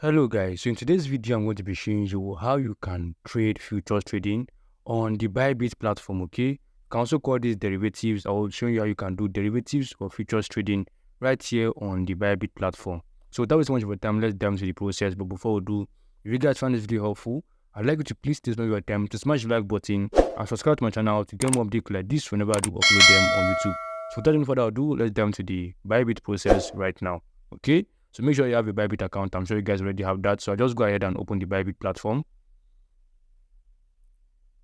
Hello guys, so in today's video I'm going to be showing you how you can trade futures trading on the Bybit platform, okay? You can also call this derivatives. I will show you how you can do derivatives or futures trading right here on the Bybit platform. So without wasting much of your time, let's dive into the process. But before we do, if you guys find this video helpful, I'd like you to please take your time to smash the like button and subscribe to my channel to get more updates like this whenever I do upload them on YouTube. So without any further ado, let's dive into the Bybit process right now, okay? So make sure you have a Bybit account. I'm sure you guys already have that. So I'll just go ahead and open the Bybit platform.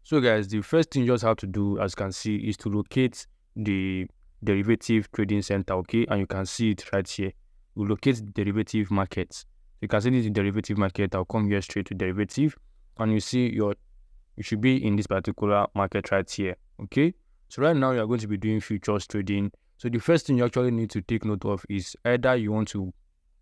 So guys, the first thing you just have to do, as you can see, is to locate the derivative trading center, okay? And you can see it right here. You locate the derivative markets. You can see this is the derivative market. I'll come here straight to derivative, and you see you should be in this particular market right here, okay? So right now you are going to be doing futures trading. So the first thing you actually need to take note of is either you want to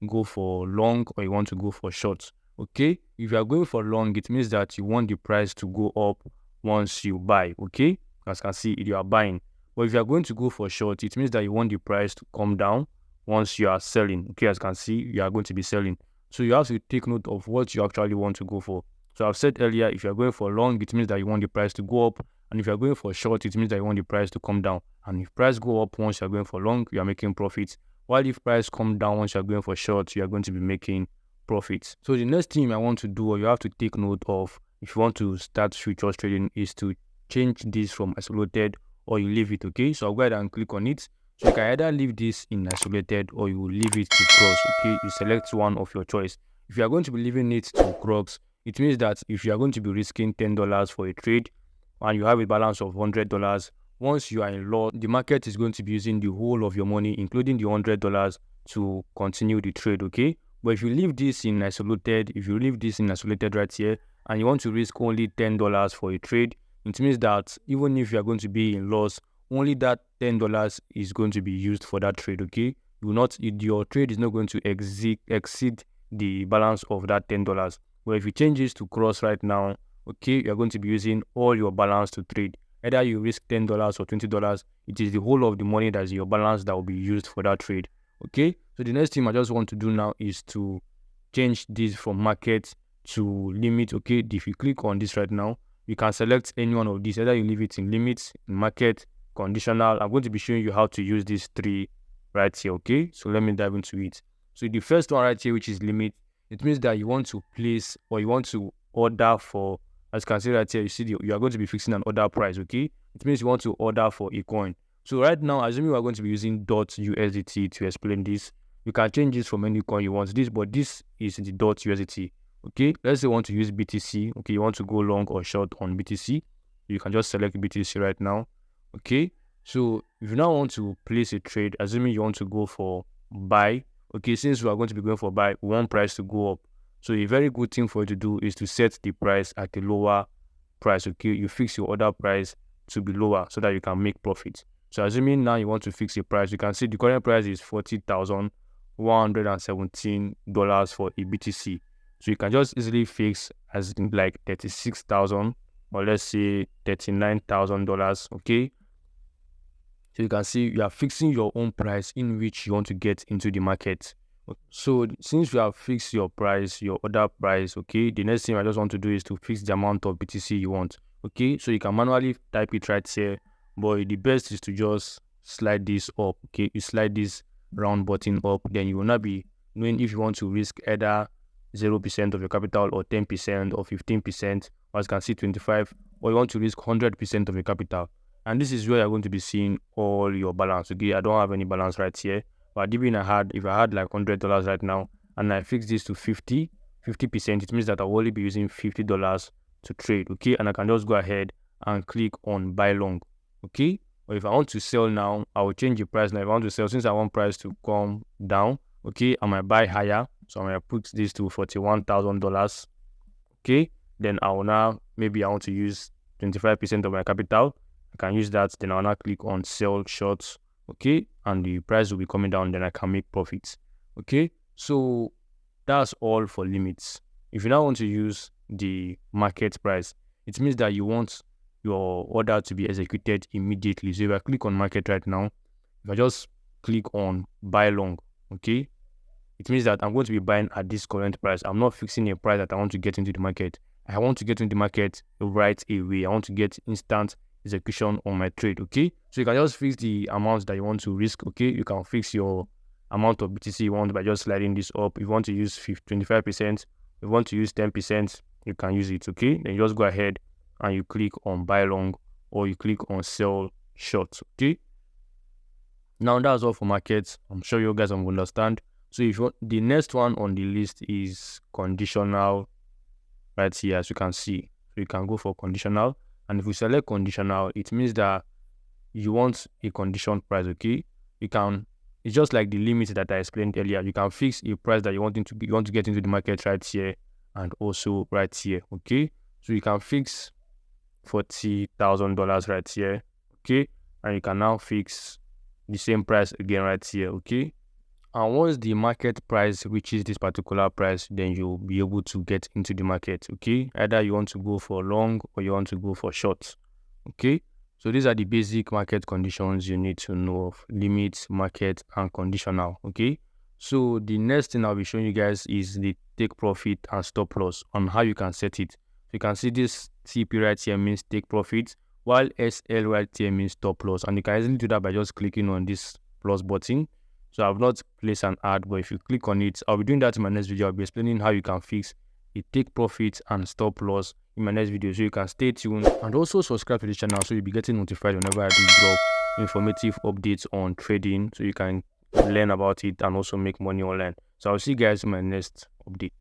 go for long or you want to go for short, okay? If you are going for long, it means that you want the price to go up once you buy, okay? As you can see, you are buying. But if you are going to go for short, it means that you want the price to come down once you are selling, okay? As you can see, you are going to be selling. So you have to take note of what you actually want to go for. So I've said earlier, if you're going for long, it means that you want the price to go up. And if you're going for short, it means that you want the price to come down. And if price go up once you're going for long, you are making profits. While if price come down once you're going for short, you are going to be making profits. So the next thing I want to do, or you have to take note of, if you want to start futures trading, is to change this from isolated or you leave it, okay? So I'll go ahead and click on it. So you can either leave this in isolated or you will leave it to cross, okay? You select one of your choice. If you are going to be leaving it to cross, it means that if you are going to be risking $10 for a trade and you have a balance of $100, once you are in loss, the market is going to be using the whole of your money, including the $100, to continue the trade, okay? But if you leave this in isolated, right here, and you want to risk only $10 for a trade, it means that even if you are going to be in loss, only that $10 is going to be used for that trade, okay? Your trade is not going to exceed the balance of that $10. But if you change this to cross right now, okay, you're going to be using all your balance to trade. Either you risk $10 or $20, it is the whole of the money that is your balance that will be used for that trade, okay? So the next thing I just want to do now is to change this from market to limit, okay? If you click on this right now, you can select any one of these. Either you leave it in limits, in market, conditional. I'm going to be showing you how to use these three right here, okay? So let me dive into it. So the first one right here, which is limit, it means that you want to place or you want to order for, as you can see right here, you see you are going to be fixing an order price, okay? It means you want to order for a coin. So right now, assuming we are going to be using .USDT to explain this, you can change this from any coin you want. But this is the .USDT, okay? Let's say you want to use BTC, okay? You want to go long or short on BTC. You can just select BTC right now, okay? So if you now want to place a trade, assuming you want to go for buy, okay, since we are going to be going for buy, we want price to go up. So a very good thing for you to do is to set the price at a lower price, okay? You fix your order price to be lower so that you can make profit. So assuming now you want to fix a price, you can see the current price is $40,117 for a BTC. So you can just easily fix as in like $36,000 or let's say $39,000, okay? So you can see you are fixing your own price in which you want to get into the market. So since you have fixed your price, your order price, okay, the next thing I just want to do is to fix the amount of BTC you want, okay? So you can manually type it right here, but the best is to just slide this up, okay? You slide this round button up, then you will not be knowing if you want to risk either 0% of your capital or 10% or 15%, or as you can see 25, or you want to risk 100% of your capital. And this is where you're going to be seeing all your balance, okay? I don't have any balance right here. But even if I had like $100 right now and I fix this to 50%, it means that I'll only be using $50 to trade, okay? And I can just go ahead and click on buy long, okay? Or if I want to sell now, I will change the price. Now, if I want to sell, since I want price to come down, okay, I might buy higher. So I might put this to $41,000, okay? Then I will now, maybe I want to use 25% of my capital. I can use that. Then I'll now click on sell shorts, okay, and the price will be coming down, then I can make profits, okay? So that's all for limits. If you now want to use the market price, it means that you want your order to be executed immediately. So if I click on market right now, if I just click on buy long, okay, it means that I'm going to be buying at this current price. I'm not fixing a price that I want to get into the market. I want to get into the market right away. I want to get instant execution on my trade, okay? So you can just fix the amount that you want to risk, okay? You can fix your amount of BTC you want by just sliding this up. If you want to use 25%, if you want to use 10%, you can use it, okay? Then you just go ahead and you click on buy long or you click on sell short, okay? Now that's all for markets. I'm sure you guys will understand. So if you want, the next one on the list is conditional right here, as you can see. So you can go for conditional, and if you select conditional, it means that you want a conditioned price, okay? You can, it's just like the limit that I explained earlier. You can fix a price that you want to get into the market right here and also right here, okay? So you can fix $40,000 right here, okay? And you can now fix the same price again right here, okay? And once the market price reaches this particular price, then you'll be able to get into the market, okay? Either you want to go for long or you want to go for short, okay? So these are the basic market conditions you need to know of: limit, market, and conditional, okay? So the next thing I'll be showing you guys is the take profit and stop loss on how you can set it. So you can see this TP right here means take profit, while SL right here means stop loss. And you can easily do that by just clicking on this plus button. So I've not placed an ad, but if you click on it, I'll be doing that in my next video. I'll be explaining how you can fix a take profit and stop loss in my next video, so you can stay tuned and also subscribe to the channel so you'll be getting notified whenever I do drop informative updates on trading, so you can learn about it and also make money online. So I'll see you guys in my next update.